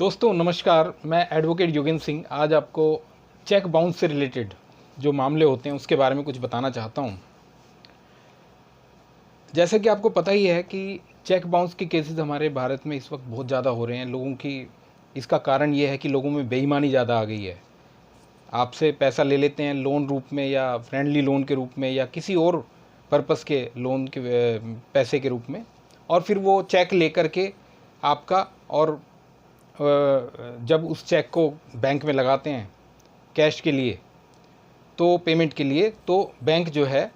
दोस्तों नमस्कार, मैं एडवोकेट योगेंद्र सिंह आज आपको चेक बाउंस से रिलेटेड जो मामले होते हैं उसके बारे में कुछ बताना चाहता हूं। जैसे कि आपको पता ही है कि चेक बाउंस के केसेस हमारे भारत में इस वक्त बहुत ज़्यादा हो रहे हैं। लोगों की इसका कारण ये है कि लोगों में बेईमानी ज़्यादा आ गई है। आपसे पैसा ले लेते हैं लोन रूप में या फ्रेंडली लोन के रूप में या किसी और पर्पस के लोन के पैसे के रूप में, और फिर वो चेक लेकर के आपका और जब उस चेक को बैंक में लगाते हैं कैश के लिए, तो पेमेंट के लिए, तो बैंक जो है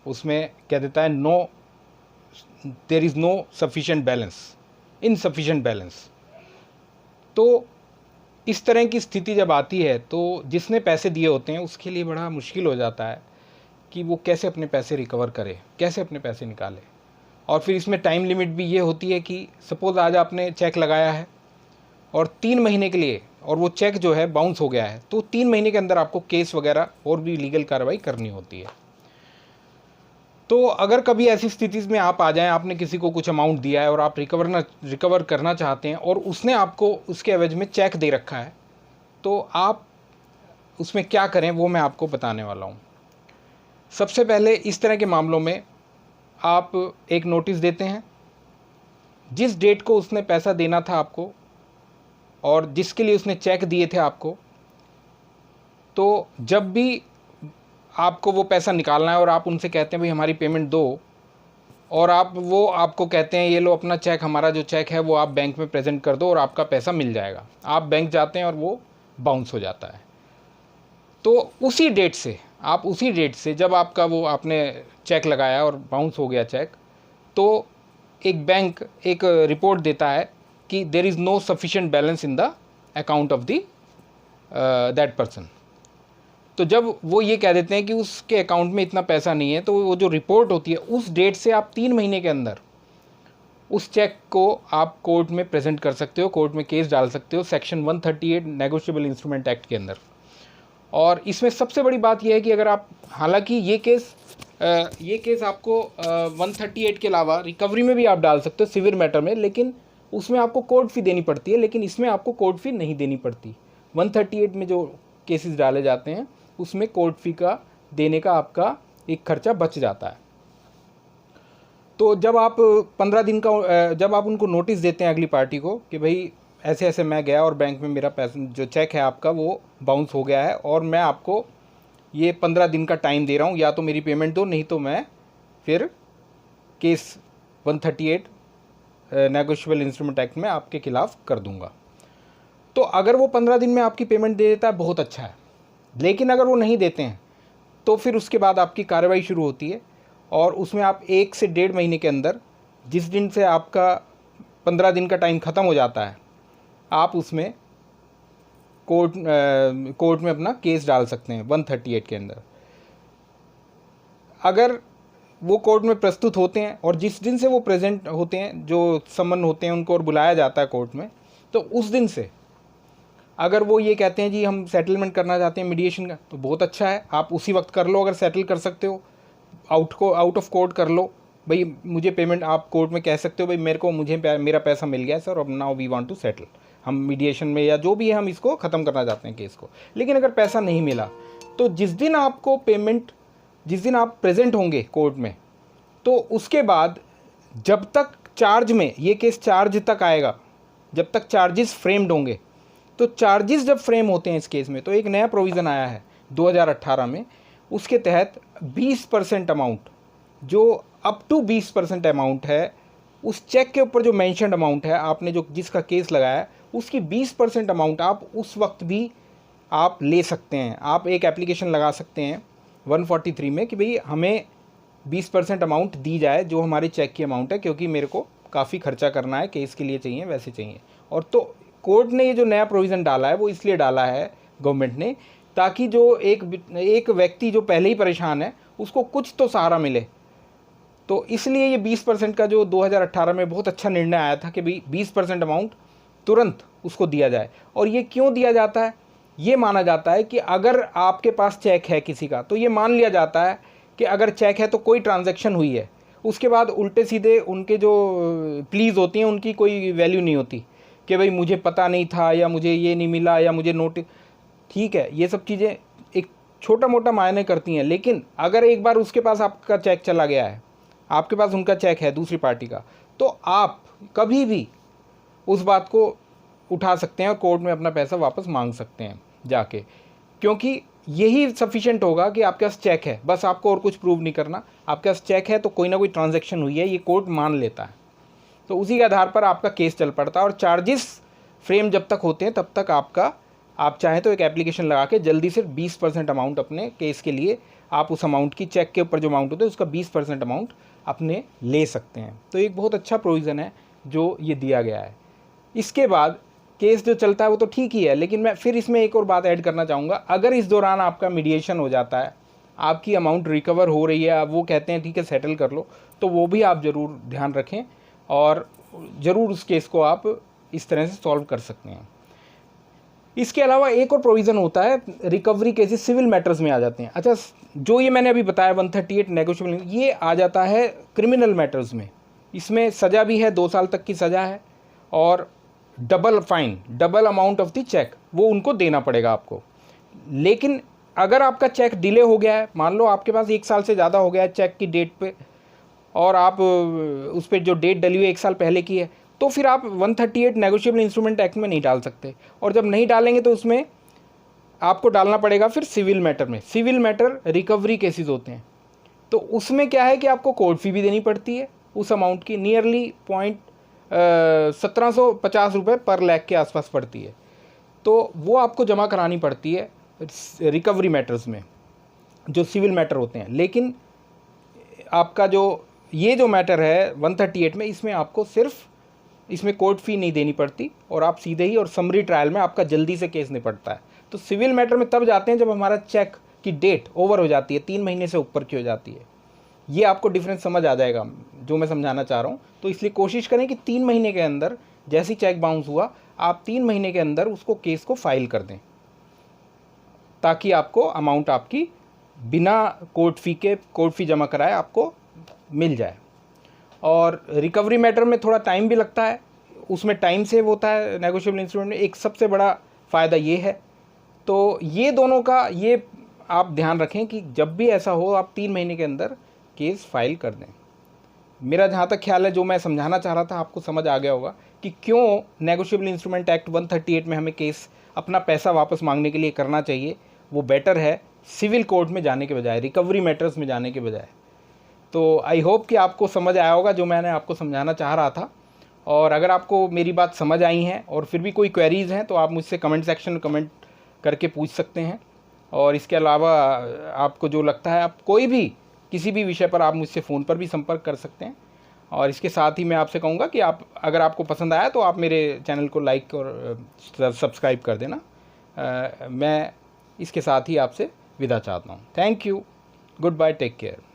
उसमें कह देता है there is no sufficient balance, insufficient balance. तो इस तरह की स्थिति जब आती है तो जिसने पैसे दिए होते हैं उसके लिए बड़ा मुश्किल हो जाता है कि वो कैसे अपने पैसे रिकवर करे, कैसे अपने पैसे निकाले। और फिर इसमें टाइम लिमिट भी ये होती है कि सपोज़ आज आपने चेक लगाया है और 3 महीने के लिए, और वो चेक जो है बाउंस हो गया है, तो 3 महीने के अंदर आपको केस वगैरह और भी लीगल कार्रवाई करनी होती है। तो अगर कभी ऐसी स्थिति में आप आ जाएं, आपने किसी को कुछ अमाउंट दिया है और आप रिकवर करना चाहते हैं और उसने आपको उसके एवज में चेक दे रखा है, तो आप उसमें क्या करें वो मैं आपको बताने वाला हूँ। सबसे पहले इस तरह के मामलों में आप एक नोटिस देते हैं। जिस डेट को उसने पैसा देना था आपको और जिसके लिए उसने चेक दिए थे आपको, तो जब भी आपको वो पैसा निकालना है और आप उनसे कहते हैं भाई हमारी पेमेंट दो, और वो आपको कहते हैं ये लो अपना चेक, हमारा जो चेक है वो आप बैंक में प्रेजेंट कर दो और आपका पैसा मिल जाएगा, आप बैंक जाते हैं और वो बाउंस हो जाता है। तो उसी डेट से जब आपका वो आपने चेक लगाया और बाउंस हो गया चेक, तो एक बैंक एक रिपोर्ट देता है कि there is no sufficient balance in the account of the that person. तो जब वो ये कह देते हैं कि उसके अकाउंट में इतना पैसा नहीं है, तो वो जो रिपोर्ट होती है उस डेट से आप 3 महीने के अंदर उस चेक को आप कोर्ट में प्रेजेंट कर सकते हो, कोर्ट में केस डाल सकते हो सेक्शन 138 नेगोशिएबल इंस्ट्रूमेंट एक्ट के अंदर। और इसमें सबसे बड़ी बात यह है कि अगर आप, हालांकि ये केस आपको 138 के अलावा रिकवरी में भी आप डाल सकते हो सिविल मैटर में, लेकिन उसमें आपको कोर्ट फ़ी देनी पड़ती है, लेकिन इसमें आपको कोर्ट फ़ी नहीं देनी पड़ती। 138 में जो केसेस डाले जाते हैं उसमें कोर्ट फ़ी का देने का आपका एक खर्चा बच जाता है। तो जब आप 15 दिन का जब आप उनको नोटिस देते हैं अगली पार्टी को कि भाई ऐसे ऐसे मैं गया और बैंक में मेरा पैसा जो चेक है आपका वो बाउंस हो गया है और मैं आपको ये 15 दिन का टाइम दे रहा हूँ, या तो मेरी पेमेंट दो, नहीं तो मैं फिर केस 138 नेगोशिएबल इंस्ट्रूमेंट एक्ट में आपके खिलाफ कर दूंगा। तो अगर वो 15 दिन में आपकी पेमेंट दे देता है बहुत अच्छा है, लेकिन अगर वो नहीं देते हैं तो फिर उसके बाद आपकी कार्रवाई शुरू होती है और उसमें आप 1 से 1.5 महीने के अंदर, जिस दिन से आपका 15 दिन का टाइम ख़त्म हो जाता है, आप उसमें कोर्ट में अपना केस डाल सकते हैं 138 के अंदर। अगर वो कोर्ट में प्रस्तुत होते हैं और जिस दिन से वो प्रेजेंट होते हैं, जो समन होते हैं उनको और बुलाया जाता है कोर्ट में, तो उस दिन से अगर वो ये कहते हैं जी हम सेटलमेंट करना चाहते हैं मीडिएशन का, तो बहुत अच्छा है, आप उसी वक्त कर लो। अगर सेटल कर सकते हो, आउट ऑफ कोर्ट कर लो, भाई मुझे पेमेंट, आप कोर्ट में कह सकते हो भाई मुझे मेरा पैसा मिल गया है सर, अब now we want to settle, हम मीडिएशन में या जो भी है हम इसको ख़त्म करना चाहते हैं केस को। लेकिन अगर पैसा नहीं मिला तो जिस दिन आप प्रेजेंट होंगे कोर्ट में, तो उसके बाद जब तक चार्ज में, ये केस चार्ज तक आएगा, जब तक चार्जेस फ्रेम्ड होंगे, तो चार्जेस जब फ्रेम होते हैं इस केस में, तो एक नया प्रोविज़न आया है 2018 में, उसके तहत 20% अमाउंट, जो अप टू 20% अमाउंट है, उस चेक के ऊपर जो मेंशन्ड अमाउंट है, आपने जो जिसका केस लगाया है उसकी 20% अमाउंट आप उस वक्त भी आप ले सकते हैं। आप एक एप्लीकेशन लगा सकते हैं 143 में कि भाई हमें 20% अमाउंट दी जाए जो हमारे चेक की अमाउंट है, क्योंकि मेरे को काफ़ी खर्चा करना है, केस के लिए चाहिए, वैसे चाहिए। और तो कोर्ट ने ये जो नया प्रोविज़न डाला है वो इसलिए डाला है गवर्नमेंट ने, ताकि जो एक व्यक्ति जो पहले ही परेशान है उसको कुछ तो सहारा मिले। तो इसलिए ये 20% का जो 2018 में बहुत अच्छा निर्णय आया था कि भाई 20% अमाउंट तुरंत उसको दिया जाए। और ये क्यों दिया जाता है? ये माना जाता है कि अगर आपके पास चेक है किसी का, तो ये मान लिया जाता है कि अगर चेक है तो कोई ट्रांजैक्शन हुई है, उसके बाद उल्टे सीधे उनके जो प्लीज़ होती हैं उनकी कोई वैल्यू नहीं होती, कि भाई मुझे पता नहीं था, या मुझे ये नहीं मिला, या मुझे नोटिस। ठीक है, ये सब चीज़ें एक छोटा मोटा मायने करती हैं, लेकिन अगर एक बार उसके पास आपका चेक चला गया है, आपके पास उनका चेक है दूसरी पार्टी का, तो आप कभी भी उस बात को उठा सकते हैं और कोर्ट में अपना पैसा वापस मांग सकते हैं जाके, क्योंकि यही सफिशिएंट होगा कि आपके पास चेक है, बस आपको और कुछ प्रूव नहीं करना। आपके पास चेक है तो कोई ना कोई ट्रांजैक्शन हुई है, ये कोर्ट मान लेता है, तो उसी के आधार पर आपका केस चल पड़ता है। और चार्जेस फ्रेम जब तक होते हैं तब तक आप चाहें तो एक एप्लीकेशन लगा के जल्दी से 20% अमाउंट अपने केस के लिए आप उस अमाउंट की, चेक के ऊपर जो अमाउंट होता है उसका 20% अमाउंट अपने ले सकते हैं। तो एक बहुत अच्छा प्रोविज़न है जो ये दिया गया है। इसके बाद केस जो चलता है वो तो ठीक ही है, लेकिन मैं फिर इसमें एक और बात ऐड करना चाहूँगा। अगर इस दौरान आपका मीडिएशन हो जाता है, आपकी अमाउंट रिकवर हो रही है, आप वो कहते हैं ठीक है सेटल कर लो, तो वो भी आप ज़रूर ध्यान रखें और ज़रूर उस केस को आप इस तरह से सॉल्व कर सकते हैं। इसके अलावा एक और प्रोविज़न होता है, रिकवरी केसेस सिविल मैटर्स में आ जाते हैं। अच्छा, जो ये मैंने अभी बताया 138 नेगोशिएबल, ये आ जाता है क्रिमिनल मैटर्स में। इसमें सज़ा भी है, 2 साल तक की सज़ा है, और double fine, double amount of the cheque वो उनको देना पड़ेगा आपको। लेकिन अगर आपका चेक डिले हो गया है, मान लो आपके पास 1 साल से ज़्यादा हो गया है चेक की डेट पे, और आप उस पर जो डेट डली हुई 1 साल पहले की है, तो फिर आप 138 नेगोशिएबल इंस्ट्रूमेंट एक्ट में नहीं डाल सकते। और जब नहीं डालेंगे तो उसमें आपको डालना पड़ेगा फिर सिविल मैटर में। सिविल मैटर रिकवरी केसेस होते हैं, तो उसमें क्या है कि आपको कोर्ट फी भी देनी पड़ती है उस अमाउंट की, नियरली 1750 रुपये पर लाख के आसपास पड़ती है। तो वो आपको जमा करानी पड़ती है रिकवरी मैटर्स में, जो सिविल मैटर होते हैं। लेकिन आपका ये जो मैटर है 138 में, इसमें आपको सिर्फ इसमें कोर्ट फी नहीं देनी पड़ती, और आप सीधे ही और समरी ट्रायल में आपका जल्दी से केस निपटता है। तो सिविल मैटर में तब जाते हैं जब हमारा चेक की डेट ओवर हो जाती है, 3 महीने से ऊपर की हो जाती है। ये आपको डिफरेंस समझ आ जाएगा जो मैं समझाना चाह रहा हूँ। तो इसलिए कोशिश करें कि 3 महीने के अंदर, जैसी चेक बाउंस हुआ, आप 3 महीने के अंदर उसको केस को फाइल कर दें, ताकि आपको अमाउंट आपकी बिना कोर्ट फी जमा कराए आपको मिल जाए। और रिकवरी मैटर में थोड़ा टाइम भी लगता है, उसमें टाइम सेव होता है नेगोशिएबल इंस्ट्रूमेंट में, एक सबसे बड़ा फ़ायदा ये है। तो ये दोनों का ये आप ध्यान रखें कि जब भी ऐसा हो आप 3 महीने के अंदर केस फाइल कर दें। मेरा जहाँ तक ख्याल है, जो मैं समझाना चाह रहा था आपको समझ आ गया होगा कि क्यों नेगोशिएबल इंस्ट्रूमेंट एक्ट 138 में हमें केस अपना पैसा वापस मांगने के लिए करना चाहिए। वो बेटर है सिविल कोर्ट में जाने के बजाय, रिकवरी मैटर्स में जाने के बजाय। तो आई होप कि आपको समझ आया होगा जो मैंने आपको समझाना चाह रहा था। और अगर आपको मेरी बात समझ आई हैं और फिर भी कोई क्वेरीज़ हैं तो आप मुझसे कमेंट सेक्शन में कमेंट करके पूछ सकते हैं। और इसके अलावा आपको जो लगता है, आप कोई भी किसी भी विषय पर आप मुझसे फ़ोन पर भी संपर्क कर सकते हैं। और इसके साथ ही मैं आपसे कहूँगा कि अगर आपको पसंद आया तो आप मेरे चैनल को लाइक और सब्सक्राइब कर देना। मैं इसके साथ ही आपसे विदा चाहता हूँ। Thank you, goodbye, take care.